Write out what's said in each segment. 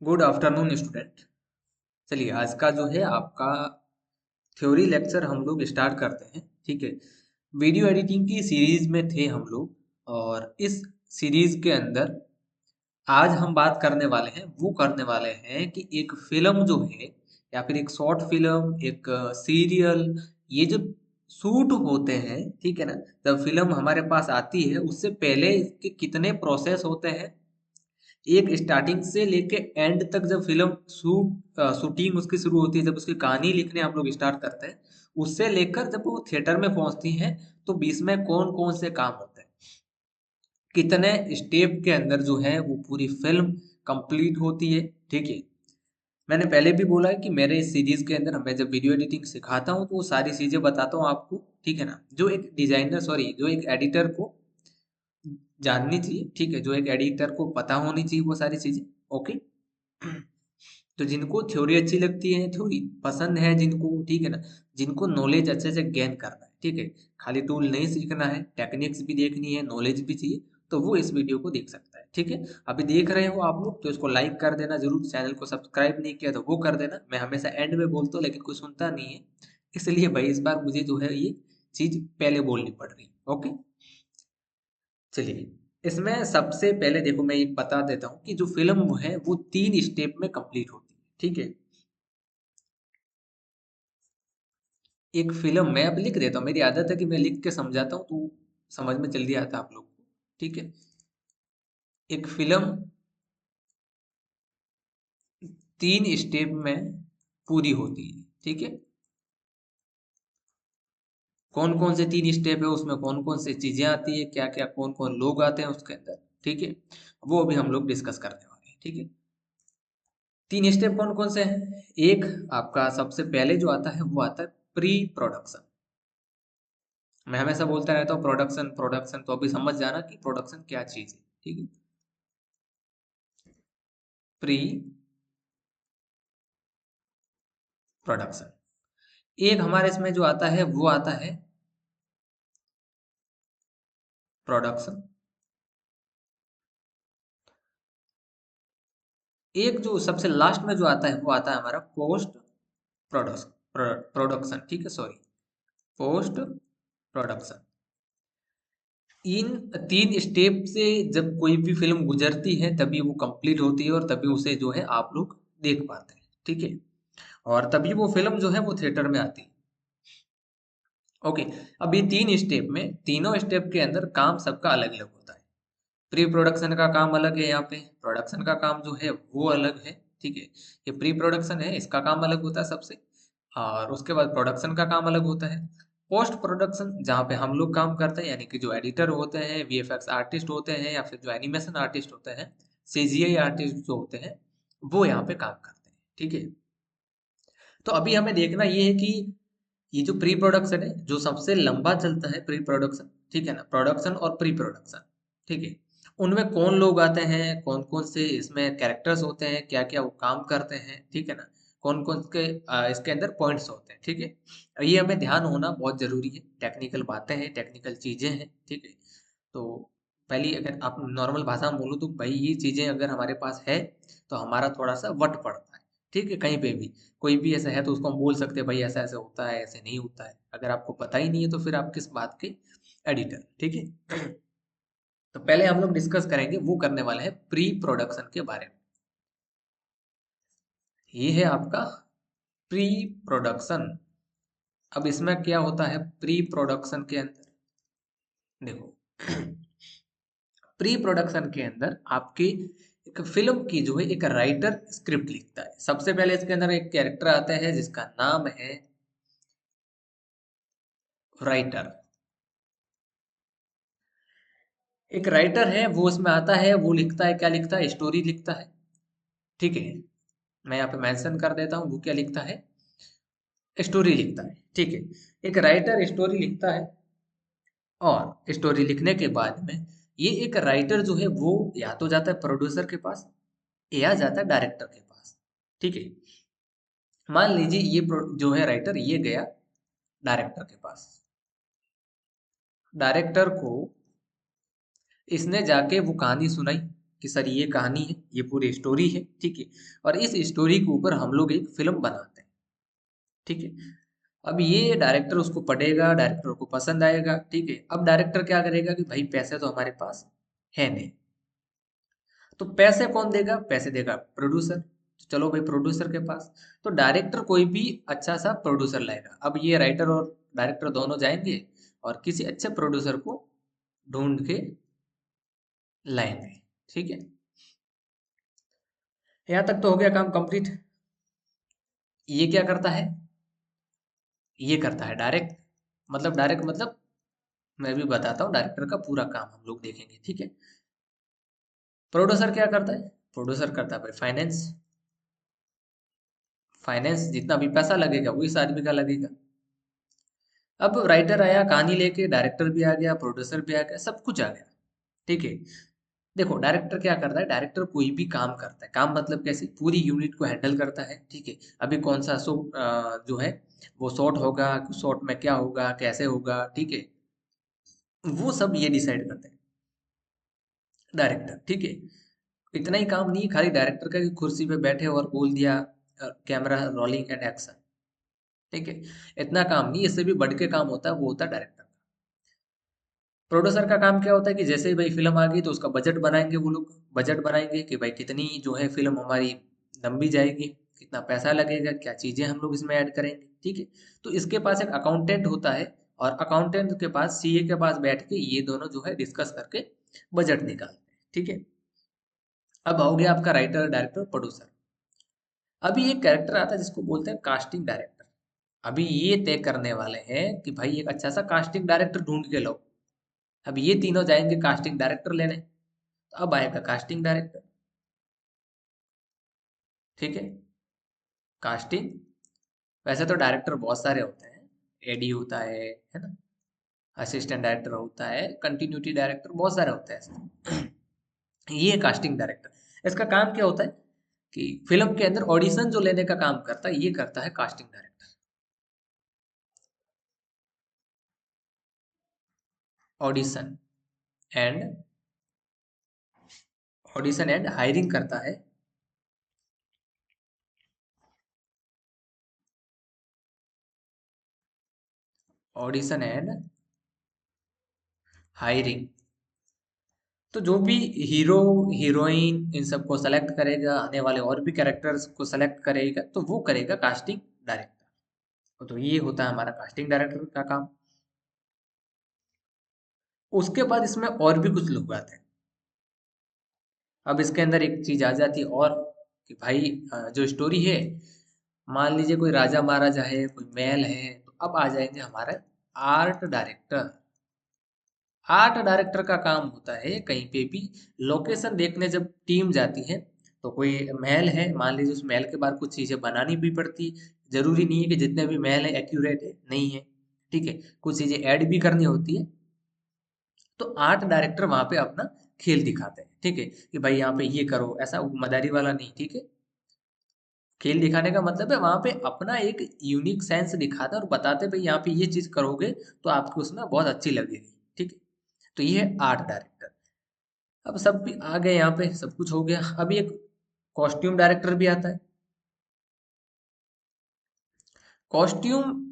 Good afternoon student. चलिए आज का जो है आपका थ्योरी लेक्चर हम लोग स्टार्ट करते हैं। ठीक है, वीडियो एडिटिंग की सीरीज में थे हम लोग और इस सीरीज के अंदर आज हम बात करने वाले हैं, वो करने वाले हैं कि एक फिल्म जो है या फिर एक शॉर्ट फिल्म, एक सीरियल, ये जब शूट होते हैं, ठीक है ना, जब फिल्म हमारे पास आती है उससे पहले इसके कितने प्रोसेस होते हैं। एक स्टार्टिंग से लेके एंड तक जब फिल्म शूटिंग उसकी शुरू होती है, जब उसकी कहानी लिखने हम लोग स्टार्ट करते हैं, उससे लेकर जब वो थिएटर में पहुंचती है तो बीच में कौन कौन से काम होते हैं, कितने स्टेप के अंदर जो है वो पूरी फिल्म कंप्लीट होती है। ठीक है, मैंने पहले भी बोला है कि मेरे इस सीरीज के अंदर मैं जब वीडियो एडिटिंग सिखाता हूँ तो वो सारी चीजें बताता हूँ आपको। ठीक है ना, जो एक डिजाइनर सॉरी जो एक एडिटर को जाननी चाहिए, ठीक है, जो एक एडिटर को पता होनी चाहिए वो सारी चीजें। ओके, तो जिनको थ्योरी अच्छी लगती है, थ्योरी पसंद है जिनको, ठीक है ना, जिनको नॉलेज अच्छे से गेन करना है, ठीक है, खाली टूल नहीं सीखना है, टेक्निक्स भी देखनी है, नॉलेज भी चाहिए, तो वो इस वीडियो को देख सकता है। ठीक है, अभी देख रहे हो आप लोग तो इसको लाइक कर देना जरूर, चैनल को सब्सक्राइब नहीं किया तो वो कर देना। मैं हमेशा एंड में बोलता हूँ लेकिन कोई सुनता नहीं है, इसलिए भाई इस बार मुझे जो है ये चीज पहले बोलनी पड़ रही है। ओके, चलिए, इसमें सबसे पहले देखो मैं एक बता देता हूँ कि जो फिल्म वो है वो 3 स्टेप में कंप्लीट होती है। ठीक है, एक फिल्म मैं अब लिख देता हूँ, मेरी आदत है कि मैं लिख के समझाता हूँ तो समझ में जल्दी आता है आप लोग को। ठीक है, एक फिल्म 3 स्टेप में पूरी होती है। ठीक है, कौन कौन से 3 स्टेप है, उसमें कौन कौन से चीजें आती है, क्या क्या कौन कौन लोग आते हैं उसके अंदर। ठीक है, वो अभी हम लोग डिस्कस करने वाले हैं। ठीक है, 3 स्टेप कौन कौन से हैं। एक आपका सबसे पहले जो आता है वो आता है प्री प्रोडक्शन। मैं हमेशा बोलता रहता हूँ प्रोडक्शन प्रोडक्शन, तो अभी समझ जाना कि प्रोडक्शन क्या चीज है। ठीक है, प्री प्रोडक्शन। एक हमारे इसमें जो आता है वो आता है प्रोडक्शन। एक जो सबसे लास्ट में जो आता है वो आता है हमारा पोस्ट प्रोडक्शन। प्रोडक्शन, ठीक है, सॉरी, पोस्ट प्रोडक्शन। इन 3 स्टेप से जब कोई भी फिल्म गुजरती है तभी वो कंप्लीट होती है और तभी उसे जो है आप लोग देख पाते हैं। ठीक है, और तभी वो फिल्म जो है वो थिएटर में आती है। ओके, अब ये 3 स्टेप में, तीनों स्टेप के अंदर काम सबका अलग अलग होता है। प्री प्रोडक्शन का काम अलग है, यहाँ पे प्रोडक्शन का काम जो है वो अलग है। ठीक है, ये प्री प्रोडक्शन है, इसका काम अलग होता है सबसे, और उसके बाद प्रोडक्शन का काम अलग होता है। पोस्ट प्रोडक्शन जहाँ पे हम लोग काम करते हैं, यानी कि जो एडिटर होते हैं, वीएफएक्स आर्टिस्ट होते हैं, या फिर जो एनिमेशन आर्टिस्ट होते हैं, सीजीआई आर्टिस्ट जो होते हैं, वो यहाँ पे काम करते हैं। ठीक है, तो अभी हमें देखना ये है कि ये जो प्री प्रोडक्शन है जो सबसे लंबा चलता है, प्री प्रोडक्शन, ठीक है ना, प्रोडक्शन और प्री प्रोडक्शन, ठीक है, उनमें कौन लोग आते हैं, कौन कौन से इसमें कैरेक्टर्स होते हैं, क्या क्या वो काम करते हैं, ठीक है ना, कौन कौन के इसके अंदर पॉइंट्स होते हैं। ठीक है, ये हमें ध्यान होना बहुत जरूरी है, टेक्निकल बातें हैं, टेक्निकल चीजें हैं। ठीक है, तो पहली अगर आप नॉर्मल भाषा में बोलो तो भाई ये चीजें अगर हमारे पास है तो हमारा थोड़ा सा वट पड़ता है। ठीक है, कहीं पे भी कोई भी ऐसा है तो उसको हम बोल सकते हैं भाई ऐसा ऐसे होता है, ऐसे नहीं होता है। अगर आपको पता ही नहीं है तो फिर आप किस बात के एडिटर। ठीक है, तो पहले हम लोग डिस्कस करेंगे, वो करने वाले हैं प्री प्रोडक्शन के बारे में। ये है आपका प्री प्रोडक्शन। अब इसमें क्या होता है प्री प्रोडक्शन के अंदर, देखो, प्री प्रोडक्शन के अंदर आपकी एक फिल्म की जो है एक राइटर स्क्रिप्ट लिखता है। सबसे पहले इसके अंदर एक कैरेक्टर आता है जिसका नाम है राइटर। एक राइटर है वो उसमें आता है, वो लिखता है, क्या लिखता है, स्टोरी लिखता है। ठीक है, मैं यहाँ पे मेंशन कर देता हूँ वो क्या लिखता है, स्टोरी लिखता है। ठीक है, एक राइटर स्टोरी लिखता है, और स्टोरी लिखने के बाद में ये एक राइटर जो है वो या तो जाता है प्रोड्यूसर के पास या जाता है डायरेक्टर के पास। ठीक है, मान लीजिए ये जो है राइटर ये गया डायरेक्टर के पास। डायरेक्टर को इसने जाके वो कहानी सुनाई, कि सर ये कहानी है, ये पूरी स्टोरी है, ठीक है, और इस स्टोरी के ऊपर हम लोग एक फिल्म बनाते हैं, ठीक है। अब ये डायरेक्टर उसको पढ़ेगा, डायरेक्टर को पसंद आएगा, ठीक है। अब डायरेक्टर क्या करेगा कि भाई पैसे तो हमारे पास है नहीं, तो पैसे कौन देगा? पैसे देगा प्रोड्यूसर। तो चलो भाई प्रोड्यूसर के पास, तो डायरेक्टर कोई भी अच्छा सा प्रोड्यूसर लाएगा। अब ये राइटर और डायरेक्टर दोनों जाएंगे और किसी अच्छे प्रोड्यूसर को ढूंढ के लाएंगे, ठीक है। यहाँ तक तो हो गया काम कंप्लीट। ये क्या करता है? ये करता है डायरेक्ट मतलब मैं भी बताता हूँ डायरेक्टर का पूरा काम हम लोग देखेंगे, ठीक है। प्रोड्यूसर क्या करता है? प्रोड्यूसर करता है भाई फाइनेंस। फाइनेंस जितना भी पैसा लगेगा वो इस आदमी का लगेगा। अब राइटर आया कहानी लेके, डायरेक्टर भी आ गया, प्रोड्यूसर भी आ गया, सब कुछ आ गया, ठीक है। देखो डायरेक्टर क्या करता है, डायरेक्टर कोई भी काम करता है, काम मतलब कैसे, पूरी यूनिट को हैंडल करता है, ठीक है। अभी कौन सा शो जो है वो शॉट होगा, शॉट में क्या होगा, कैसे होगा, ठीक है, वो सब ये डिसाइड करते हैं डायरेक्टर, ठीक है। इतना ही काम नहीं है खाली डायरेक्टर का कि कुर्सी पे बैठे और बोल दिया कैमरा रोलिंग एंड एक्शन, ठीक है। इतना काम नहीं, इससे भी बढ़ के काम होता है, वो होता है डायरेक्टर। प्रोड्यूसर का काम क्या होता है कि जैसे ही भाई फिल्म आ गई तो उसका बजट बनाएंगे, वो लोग बजट बनाएंगे कि भाई कितनी जो है फिल्म हमारी लंबी जाएगी, कितना पैसा लगेगा, क्या चीजें हम लोग इसमें ऐड करेंगे, ठीक है। तो इसके पास एक अकाउंटेंट होता है, और अकाउंटेंट के पास सीए के पास बैठ के ये दोनों जो है डिस्कस करके बजट निकालते हैं, ठीक है। अब हो गया आपका राइटर, डायरेक्टर, प्रोड्यूसर। अभी एक कैरेक्टर आता है जिसको बोलते हैं कास्टिंग डायरेक्टर। अभी ये तय करने वाले हैं कि भाई एक अच्छा सा कास्टिंग डायरेक्टर ढूंढ के लो। अब ये तीनों जाएंगे कास्टिंग डायरेक्टर लेने, तो अब आएगा कास्टिंग डायरेक्टर, ठीक है। कास्टिंग, वैसे तो डायरेक्टर बहुत सारे होते हैं, एडी होता है ना, असिस्टेंट डायरेक्टर होता है, कंटिन्यूटी डायरेक्टर, बहुत सारे होते हैं ऐसे। ये कास्टिंग डायरेक्टर, इसका काम क्या होता है कि फिल्म के अंदर ऑडिशन जो लेने का काम करता है, ये करता है casting director. Audition and audition and hiring करता है, ऑडिशन एंड हायरिंग। तो जो भी हीरो, हीरोइन, इन सबको सेलेक्ट करेगा, आने वाले और भी कैरेक्टर्स को सेलेक्ट करेगा, तो वो करेगा कास्टिंग डायरेक्टर। तो ये होता है हमारा कास्टिंग डायरेक्टर का काम। उसके बाद इसमें और भी कुछ लोग आते हैं। अब इसके अंदर एक चीज आ जाती है और, कि भाई जो स्टोरी है, मान लीजिए कोई राजा महाराजा है, कोई महल है, तो अब आ जाएंगे हमारे आर्ट डायरेक्टर। आर्ट डायरेक्टर का काम होता है कहीं पे भी लोकेशन देखने जब टीम जाती है, तो कोई महल है मान लीजिए, उस महल के बाहर कुछ चीजें बनानी भी पड़ती है। जरूरी नहीं है कि जितने भी महल है एक्यूरेट है, नहीं है, ठीक है, कुछ चीजें ऐड भी करनी होती है। तो आर्ट डायरेक्टर वहां पे अपना खेल दिखाते हैं, ठीक है, कि भाई यहाँ पे ये करो, ऐसा मदारी वाला नहीं, ठीक है। खेल दिखाने का मतलब है वहां पे अपना एक यूनिक सेंस दिखाते हैं और बताते हैं भाई यहाँ पे ये चीज करोगे तो आपको उसमें बहुत अच्छी लगेगी, ठीक है। तो ये है आर्ट डायरेक्टर। अब सब भी आ गए, यहाँ पे सब कुछ हो गया। अभी एक कॉस्ट्यूम डायरेक्टर भी आता है। कॉस्ट्यूम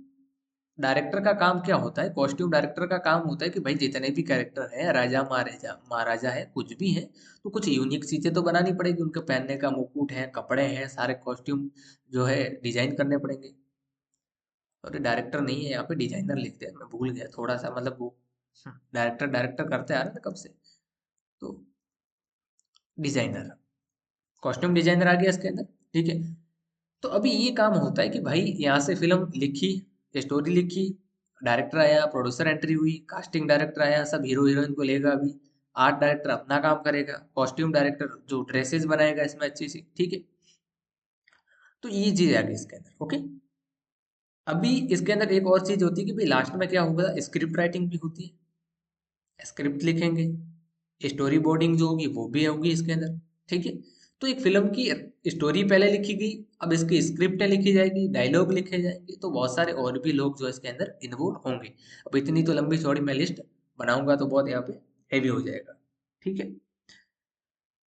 डायरेक्टर का काम क्या होता है? कॉस्ट्यूम डायरेक्टर का काम होता है कि भाई जितने भी कैरेक्टर हैं, राजा महाराजा महाराजा है, कुछ भी है, तो कुछ यूनिक चीजें तो बनानी पड़ेगी, उनके पहनने का मुकुट है, कपड़े हैं, सारे कॉस्ट्यूम जो है डिजाइन करने पड़ेंगे। और डायरेक्टर नहीं है यहाँ पे, डिजाइनर लिखते हैं, मैं भूल गया थोड़ा सा, मतलब वो डायरेक्टर डायरेक्टर करते आ रहे थे कब से, तो डिजाइनर, कॉस्ट्यूम डिजाइनर आ गया इसके अंदर, ठीक है। तो अभी ये काम होता है कि भाई यहाँ से फिल्म लिखी, स्टोरी लिखी, डायरेक्टर आया, प्रोड्यूसर एंट्री हुई, कास्टिंग डायरेक्टर आया, सब हीरो हीरोइन को लेगा अभी, आर्ट डायरेक्टर अपना काम करेगा, कॉस्ट्यूम डायरेक्टर जो ड्रेसेस बनाएगा इसमें अच्छी सी, ठीक है। तो ये चीज आ गई इसके अंदर, ओके। अभी इसके अंदर एक और चीज होती है कि भाई लास्ट में क्या होगा, स्क्रिप्ट राइटिंग भी होती है, स्क्रिप्ट लिखेंगे, स्टोरी बोर्डिंग जो होगी वो भी होगी इसके अंदर, ठीक है। तो एक फिल्म की स्टोरी पहले लिखी गई, अब इसकी स्क्रिप्ट लिखी जाएगी, डायलॉग लिखे जाएंगे, तो बहुत सारे और भी लोग जो इसके अंदर इन्वॉल्व होंगे। अब इतनी तो लंबी चौड़ी मैं लिस्ट बनाऊंगा तो बहुत यहाँ पे हैवी हो जाएगा, ठीक है।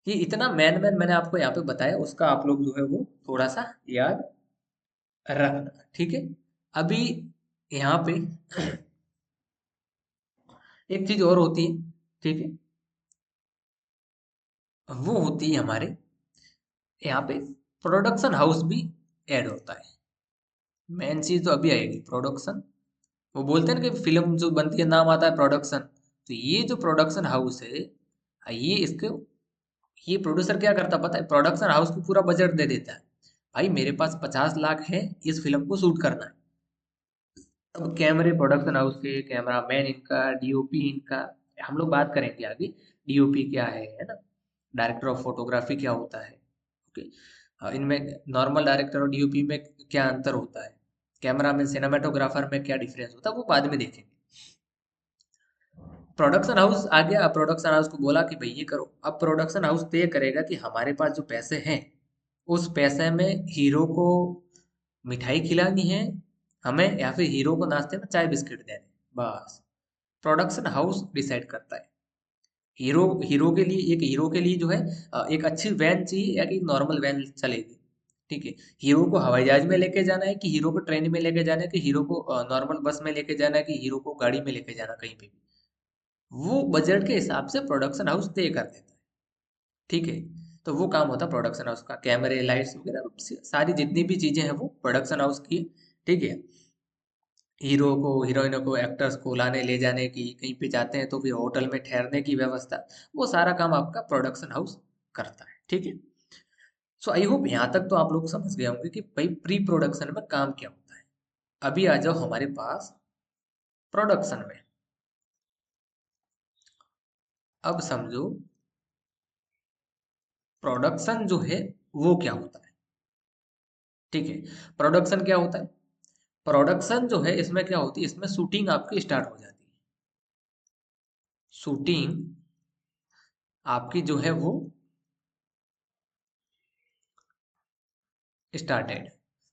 ये इतना मैन मैन मैंने आपको यहाँ पे बताया, उसका आप लोग जो है वो थोड़ा सा याद रखना, ठीक है। अभी यहाँ पे एक चीज और होती है, ठीक है, वो होती है हमारे यहाँ पे प्रोडक्शन हाउस भी ऐड होता है। मेन चीज तो अभी आएगी, प्रोडक्शन। वो बोलते हैं ना कि फिल्म जो बनती है नाम आता है प्रोडक्शन, तो ये जो प्रोडक्शन हाउस है, ये इसके ये प्रोड्यूसर क्या करता है पता है, प्रोडक्शन हाउस को पूरा बजट दे देता है। भाई मेरे पास 50 लाख है, इस फिल्म को शूट करना है। अब कैमरे प्रोडक्शन हाउस के, कैमरा मैन इनका, डीओपी इनका, हम लोग बात करेंगे आगे। डीओपी क्या है ना, डायरेक्टर ऑफ फोटोग्राफी क्या होता है, ओके। इनमें नॉर्मल डायरेक्टर और डीओपी में क्या अंतर होता है, कैमरा में सिनेमाटोग्राफर में क्या डिफरेंस होता है, वो बाद में देखेंगे। प्रोडक्शन हाउस आ गया, अब प्रोडक्शन हाउस को बोला कि भाई ये करो। अब प्रोडक्शन हाउस तय करेगा कि हमारे पास जो पैसे हैं, उस पैसे में हीरो को मिठाई खिलानी है हमें, या फिर हीरो को नाश्ते में चाय बिस्किट देने, बस प्रोडक्शन हाउस डिसाइड करता है। हीरो हीरो के लिए, एक हीरो के लिए जो है एक अच्छी वैन चाहिए या कि एक नॉर्मल वैन चलेगी, ठीक है। हीरो को हवाई जहाज में लेके जाना है कि हीरो को ट्रेन में लेके जाना है कि हीरो को नॉर्मल बस में लेके जाना है कि हीरो को गाड़ी में लेके जाना कहीं पे भी, वो बजट के हिसाब से प्रोडक्शन हाउस तय कर देता है, ठीक है। तो वो काम होता है प्रोडक्शन हाउस का, कैमरे लाइट्स वगैरह सारी जितनी भी चीजें हैं वो प्रोडक्शन हाउस की है, ठीक है। हीरो को, हीरोइनों को, एक्टर्स को लाने ले जाने की, कहीं पे जाते हैं तो फिर होटल में ठहरने की व्यवस्था, वो सारा काम आपका प्रोडक्शन हाउस करता है, ठीक है। सो आई होप यहाँ तक तो आप लोग समझ गए होंगे कि भाई प्री प्रोडक्शन में काम क्या होता है। अभी आ जाओ हमारे पास प्रोडक्शन में। अब समझो प्रोडक्शन जो है वो क्या होता है, ठीक है। प्रोडक्शन क्या होता है, प्रोडक्शन जो है इसमें क्या होती है, इसमें शूटिंग आपकी स्टार्ट हो जाती है। शूटिंग आपकी जो है वो स्टार्टेड,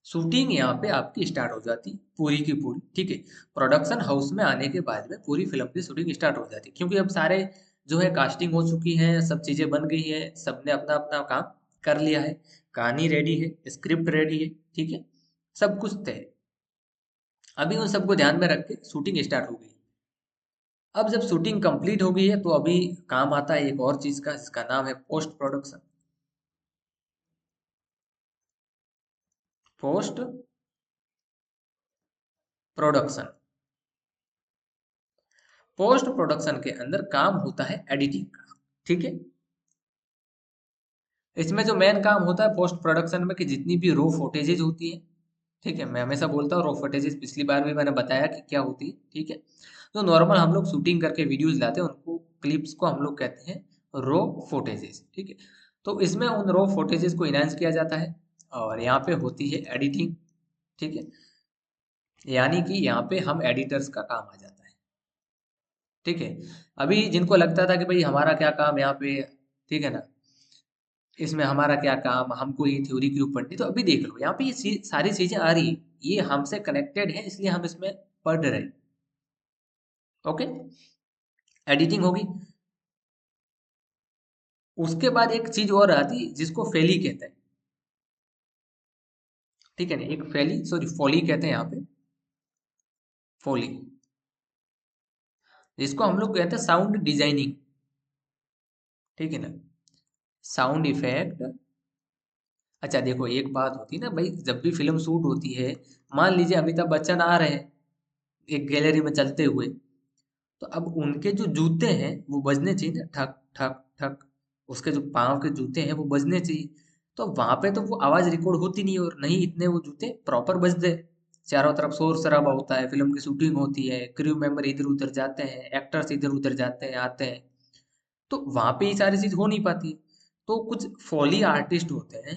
शूटिंग यहाँ पे आपकी स्टार्ट हो जाती पूरी की पूरी, ठीक है। प्रोडक्शन हाउस में आने के बाद में पूरी फिल्म की शूटिंग स्टार्ट हो जाती, क्योंकि अब सारे जो है कास्टिंग हो चुकी है, सब चीजें बन गई है, सबने अपना अपना काम कर लिया है, कहानी रेडी है, स्क्रिप्ट रेडी है, ठीक है, सब कुछ तय है। अभी उन सबको ध्यान में रख के शूटिंग स्टार्ट हो गई। अब जब शूटिंग कंप्लीट हो गई है तो अभी काम आता है एक और चीज का, जिसका नाम है post production. Post production, post production के अंदर काम होता है एडिटिंग का, ठीक है। इसमें जो मेन काम होता है पोस्ट प्रोडक्शन में, कि जितनी भी रो फुटेजेज होती है, ठीक है, मैं हमेशा बोलता हूँ रो फुटेजेज, पिछली बार भी मैंने बताया कि क्या होती है, ठीक है। तो नॉर्मल हम लोग शूटिंग करके वीडियोज लाते हैं, उनको क्लिप्स को हम लोग कहते हैं रो फुटेजेस, ठीक है। तो इसमें उन रो फुटेजेस को इनहांस किया जाता है, और यहाँ पे होती है एडिटिंग, ठीक है। यानी कि यहाँ पे हम एडिटर्स का काम आ जाता है, ठीक है। अभी जिनको लगता था कि भाई हमारा क्या काम यहाँ पे, ठीक है ना, इसमें हमारा क्या काम, हमको ये थ्योरी क्यों पढ़नी, तो अभी देख लो यहाँ पे ये सारी चीजें आ रही है, ये हमसे कनेक्टेड है, इसलिए हम इसमें पढ़ रहे हैं, ओके। एडिटिंग होगी, उसके बाद एक चीज और आती है जिसको फेली कहते हैं, ठीक है ना, एक फेली, सॉरी फोली कहते हैं यहाँ पे, फोली, जिसको हम लोग कहते हैं साउंड डिजाइनिंग, ठीक है ना, साउंड इफेक्ट। अच्छा देखो एक बात होती है ना भाई, जब भी फिल्म शूट होती है, मान लीजिए अमिताभ बच्चन आ रहे हैं एक गैलरी में चलते हुए, तो अब उनके जो जूते हैं वो बजने चाहिए ना, ठक ठक ठक, उसके जो पाँव के जूते हैं वो बजने चाहिए। तो वहां पे तो वो आवाज रिकॉर्ड होती नहीं, और नहीं इतने वो जूते प्रॉपर बजते। चारों तरफ शोर शराबा होता है, फिल्म की शूटिंग होती है, क्रू मेंबर इधर उधर जाते हैं, एक्टर्स इधर उधर जाते हैं आते हैं, तो वहां पे ये सारी चीज हो नहीं पाती। तो कुछ फॉली आर्टिस्ट होते हैं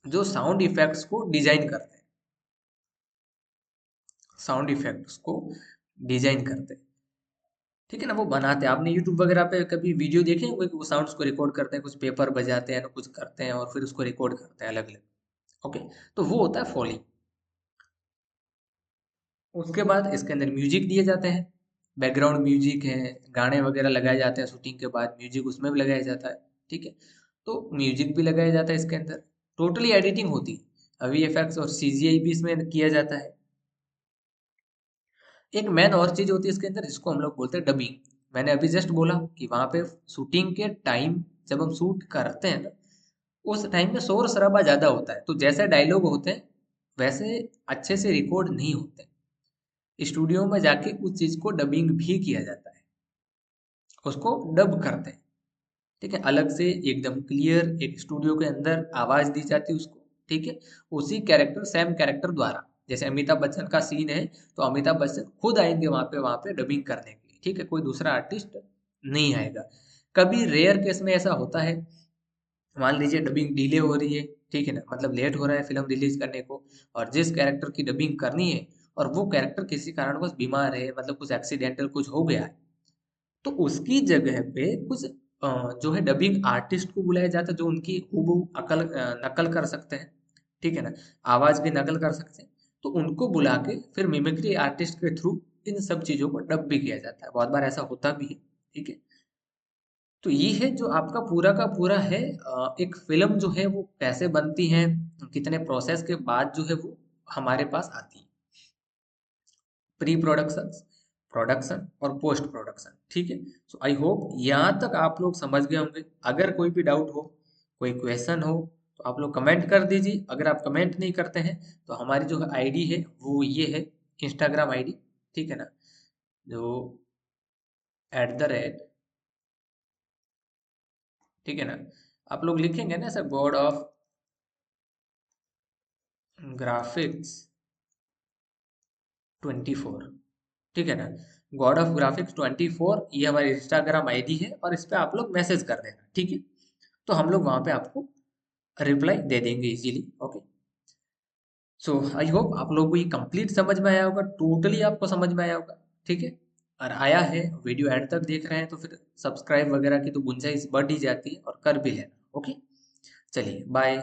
जो साउंड इफेक्ट्स को डिजाइन करते हैं, साउंड इफेक्ट्स को डिजाइन करते हैं, ठीक है ना, वो बनाते हैं। आपने यूट्यूब वगैरह पे कभी वीडियो देखे होंगे कि वो साउंड्स को रिकॉर्ड करते हैं, कुछ पेपर बजाते हैं ना, कुछ करते हैं और फिर उसको रिकॉर्ड करते हैं अलग अलग, ओके। तो वो होता है फॉली। उसके बाद इसके अंदर म्यूजिक दिए जाते हैं, बैकग्राउंड म्यूजिक है, गाने वगैरह लगाए जाते हैं, शूटिंग के बाद म्यूजिक उसमें भी लगाया जाता है, ठीक है। तो म्यूजिक भी लगाया जाता है इसके अंदर, टोटली एडिटिंग होती है, वीएफएक्स और सीजीआई भी इसमें किया जाता है। एक मेन और चीज होती है इसके अंदर, जिसको हम लोग बोलते हैं डबिंग। मैंने अभी जस्ट बोला कि वहां पे शूटिंग के टाइम जब हम शूट करते हैं ना, उस टाइम में शोर शराबा ज्यादा होता है, तो जैसे डायलॉग होते हैं वैसे अच्छे से रिकॉर्ड नहीं होते। स्टूडियो में जाके उस चीज को डबिंग भी किया जाता है, उसको डब करते हैं, ठीक है, अलग से एकदम क्लियर एक स्टूडियो के अंदर आवाज दी जाती है उसको, ठीक है, उसी कैरेक्टर सेम कैरेक्टर द्वारा। जैसे अमिताभ बच्चन का सीन है, तो अमिताभ बच्चन खुद आएंगे वहां पे डबिंग करने के लिए, ठीक है, कोई दूसरा आर्टिस्ट नहीं आएगा। कभी रेयर केस में ऐसा होता है, मान लीजिए डबिंग डिले हो रही है, ठीक है ना, मतलब लेट हो रहा है फिल्म रिलीज करने को, और जिस कैरेक्टर की डबिंग करनी है और वो कैरेक्टर किसी कारणवश बीमार है, मतलब कुछ एक्सीडेंटल कुछ हो गया है, तो उसकी जगह पे कुछ जो है डबिंग आर्टिस्ट को बुलाया जाता है, जो उनकी हूबहू नकल कर सकते हैं, ठीक है ना, आवाज भी नकल कर सकते हैं। तो उनको बुला के फिर मिमिक्री आर्टिस्ट के थ्रू इन सब चीजों को डब भी किया जाता है, बहुत बार ऐसा होता भी है, ठीक है। तो ये है जो आपका पूरा का पूरा है, एक फिल्म जो है वो कैसे बनती है, कितने प्रोसेस के बाद जो है वो हमारे पास आती है, प्री प्रोडक्शन, प्रोडक्शन और पोस्ट प्रोडक्शन, ठीक है। सो आई होप यहाँ तक आप लोग समझ गए होंगे। अगर कोई भी डाउट हो, कोई क्वेश्चन हो, तो आप लोग कमेंट कर दीजिए। अगर आप कमेंट नहीं करते हैं तो हमारी जो आईडी है वो ये है, इंस्टाग्राम आईडी, ठीक है ना, जो @ ठीक है ना, आप लोग लिखेंगे ना सर, गॉड ऑफ ग्राफिक्स 24, ठीक है ना, गॉड ऑफ ग्राफिक्स 24, ये हमारी इंस्टाग्राम आईडी है, और इस पे आप लोग मैसेज कर देना, ठीक है। तो हम लोग वहां पे आपको रिप्लाई दे देंगे easily, okay. So I hope आप लोगों को ये कंप्लीट समझ में आया होगा, टोटली आपको समझ में आया होगा, ठीक है। और आया है, वीडियो एंड तक देख रहे हैं, तो फिर सब्सक्राइब वगैरह की तो गुंजाइश बढ़ ही जाती है, और कर भी लेना, ओके। चलिए बाय।